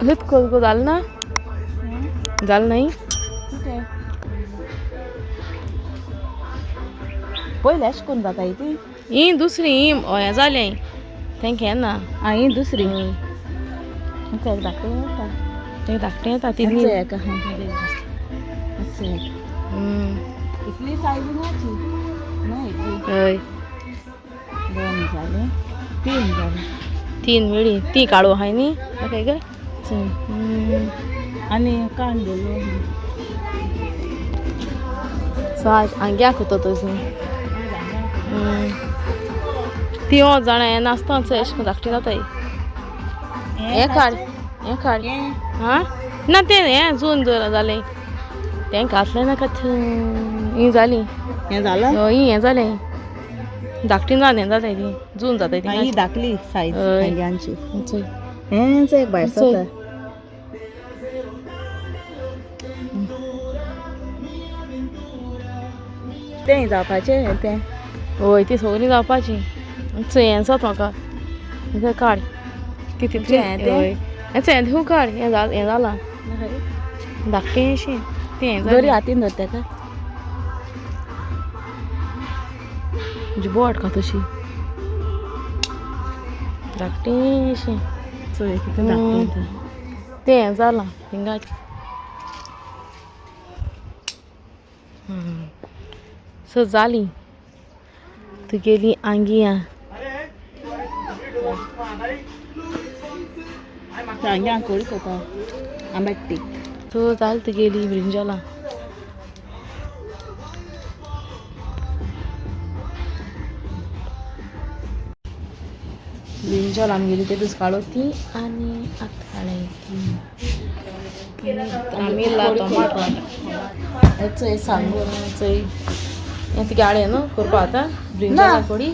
को जाल ना जाल नाही पयले अशें करून जाता ती ही दुसरी ही हें जालें तेंक हें ना ही दुसरी तें धाकटें येता ती इतली सायज ना इतली हय 2 जाले 3 जाले 3 वेळी ती काळो आहाय न्ही काय ग आनी कांदोलो सायज आंग्याक होतो तशी ती हो जाणा हें नासता चंय अशें धाकटी जाताय हें काड हां ना तें हें जून जालें तें घातलें नाका ही जाली हें जालां ही हें जालें धाकटी ना हें जाताय ती जून जाताय ती ही धाकली सायज आंग्यांची चोय हें एक भायर जाता तें जावपाचें तें हय ती सगळीं जावपाची चंय हें जाता म्हाका हें काड ती तितली हय हें चंय तूं काड हें जालां धाकटें अशें तें बरी हातीन धर तेका म्हणजे बोट का तशी धाकटें अशें चोय कितें धाकटें तें हें जालां हिंगाच सो जाली तुगेली आंगियां आंग्यांक कोळी कोता आंबेट्टी सो जाली तुगेली ब्रिंजॉलां ब्रिंजॉल आमगेली तेदूच काळोती आनी आताळ्याची आमी टोमाटो चोय सांगू चंय हें तुगे आडे न्हू करपा आतां ब्रिंजॉला कोडी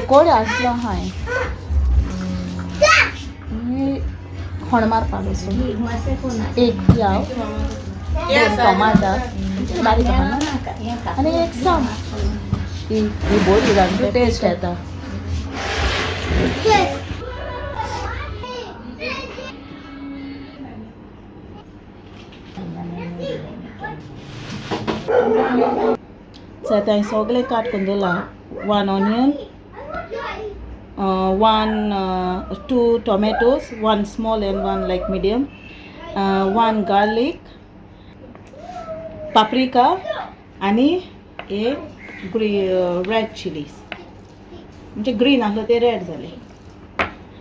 कोडी आसलो हाय खोण मारपा बसून एक प्याव 2 टमाटा बारीक आनी एक साम ही बरी जाण टेस्ट येता हांवें सगळें काट करून दवरला 1 onion 2 tomatoes 1 small and 1 like medium 1 garlic paprika आनी एक रेड चिलीज म्हणजे ग्रीन आसलो ते रेड जाले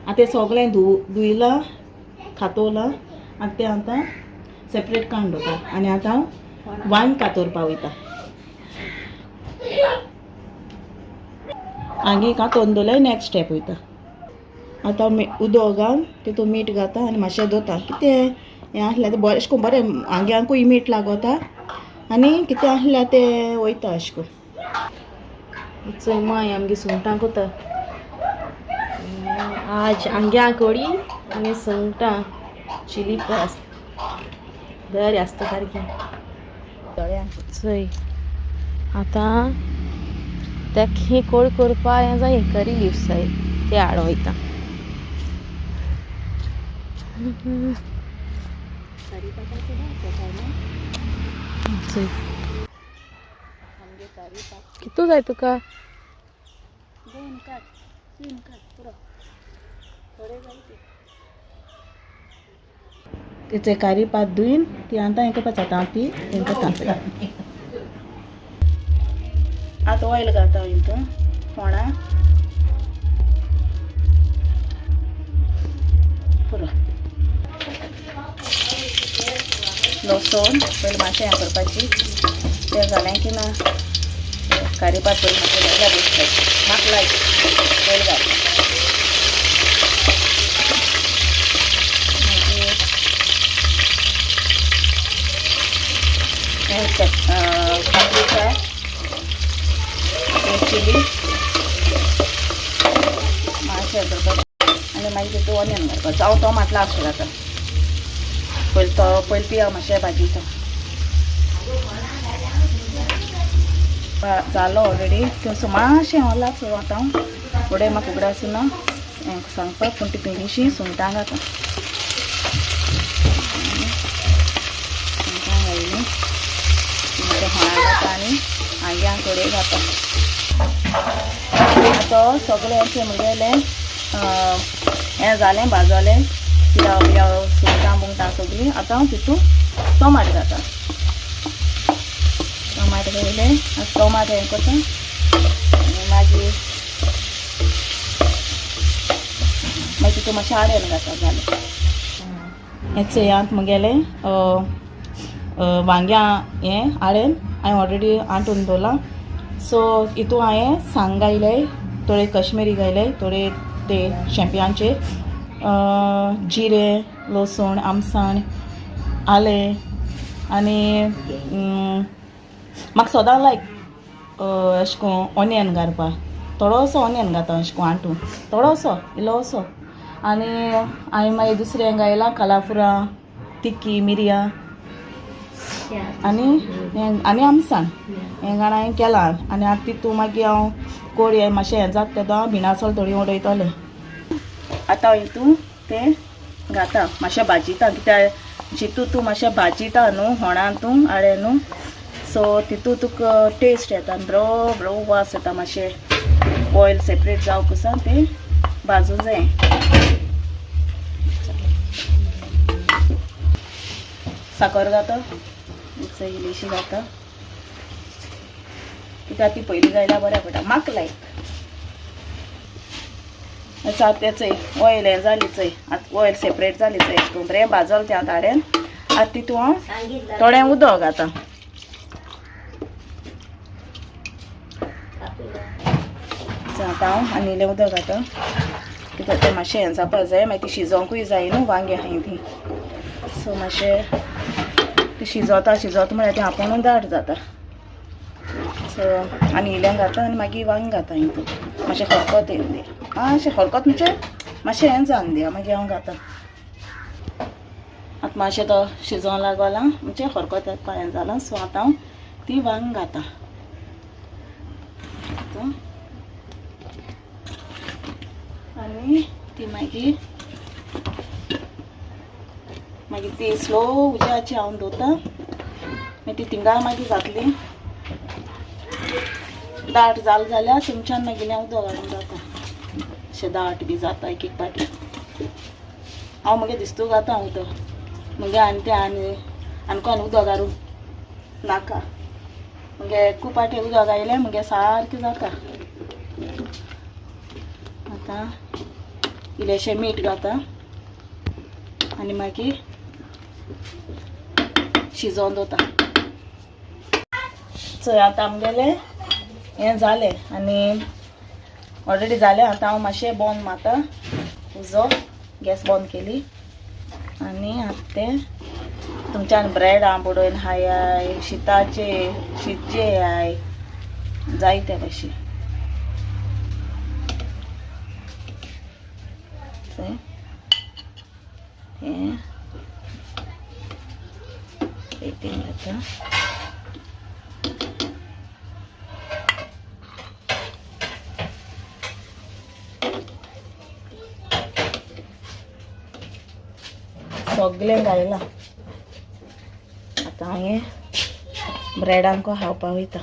आतां तें सगळें धुयलां खातोलां आनी तें आतां सेपरेट काडून दवरता आनी आतां हांव वांयग कातोरपा वयता आनी कातोवन दवरल्यार नेक्स्ट स्टेप वयता आतां उदक घालून तितून मीठ घालता आनी मातशें दवरता कितें हें आसल्यार तें अशें करून बरें आंग्यांकूय मीठ लागोता आनी कितें आसल्यार तें वयता अशें करून चोय माय आमगे सुंगटां कोता आज आंग्यां कोडी आनी सुंगटां चिली फ्राय बरें आसता सारकें चोय आतां तेका ही कोळ करपा हें जाय करी लिव्स जाय ते हाड वयता कितू जाय तुका तेचे कारी पात धुयन ती आतां हें करपा जाता ती हेंका तापय आतां ऑयल घालता हितून फोंडा पुरो लसूण पयलीं मातशें हें करपाची तें जालें की ना कारीपात पयलीं मातशें घातल्यार बेश्ट म्हाका लायक पयलीं घालता पापरिका चिली मातशें करपाचें आनी मागीर तितून ऑनियन घालपाचो हांव टोमाट लास्ट घालता पयलीं पियाव मातशें भाजयता जालो ऑलरेडी थंयसर मातशें ओलाच आतां फुडें म्हाका उगडास ना सांगपाक पूण ती पिनिशी सुंगटां घालता व्हाळां घाता आनी आंग्यांक थोडे घाता. आतां सगळें अशें म्हगेलें हें जालें भाजलें पिलाव पिलाव सुंगटां बुंगटां सगळीं. आतां हांव तितून टोमाट घाता. टोमाट घायलें टोमाट हें करता आनी मागीर तितून मातशें आडेन घाता जालें. हें चयांत म्हगेलें वांग्यां हें आडेन हांवें ऑलरेडी आंटून दवरलां. सो हितून हांवें सांग घायले, थोडे कश्मिरी घायले, थोडे ते शेंप्यांचे, जिरें, लसूण, आमसाण, आलें आनी म्हाका सोदां लायक अशें करून ऑनियन घालपाक. थोडोसो ऑनियन घाता अशें करून आंटून, थोडोसो इल्लोसो. आनी हांवें मागीर दुसरें घायलां कालाफुरां, तिकी, मिरयां आनी आमसाण हें घालून हांवें केलां. आनी आतां तितून मागीर हांव कोळी मातशें हें जाता तेदो हांव भिनासोल थोडी उडयतलें. आतां हांव हितून तें घाता मातशें भाजयता, कित्याक जितू तूं मातशें भाजयता न्हू होणान तूं आडे न्हू, सो तितू तुका टेस्ट येता आनी बरो बरो वास येता. मातशें ऑयल सेपरेट जावं कसो तें भाजूं जाय. साकर घाता, इल्लीशी घाता, कित्याक ती पयलीं घायल्यार बऱ्या पडटा म्हाका लायक. आतां तेचंय ऑयल हें जाली चोय, आतां ऑयल सेपरेट जाली चोय अशें करून बरें भाजल तें आतां हाडेन. आतां तितून हांव थोडें उदक घाता. आतां हांव आनी इल्लें उदक घाता, कित्याक तें मातशें हें जावपा जाय, मागीर ती शिजोवंकूय जाय न्हू वांगे आहाय ती. सो मातशें ती शिजोता म्हळ्यार तें आपुणूच दाट जाता. सो आनी इल्लें घाता आनी मागीर वांगे घाता हितून मातशें खतखत येवन दी. मातशें खतखत म्हणजे मातशें हें जावन दिया मागीर हांव घाता. आतां मातशें तो शिजोवंक लागला म्हणजे खतखत येवपा हें जालां. सो आतां हांव ती वांग घाता. आनी ती मागीर ती स्लो उज्याची हांव दवरता. मागीर ती थिंगा मागीर जातली दाट जाल जाल्यार तुमच्यान मागीर इल्लें उदक घालूंक जाता. अशें दाट बी जाता एक एक पाटी. हांव मगे दिसतो घाता उदक मगे आनी तें आनी कोण उदक घालूं नाका. मगे खूब पाटी उदक घायलें मगे सारकें जाता. आतां इल्लेशें मीठ घाता आनी मागीर शिजोवन दवरता. चोय आतां आमगेलें हें जालें आनी ऑलरेडी जालें. आतां हांव मातशें बंद मारता उजो, गॅस बंद केली आनी आतां तें तुमच्यान ब्रेड आंबोडून हाय शिताचे शीतचे हाय जायते भाशेन. हें प्लेटीन घाता. सगळें घायलां. आतां हांवें ब्रेडांक खावपाक वयता.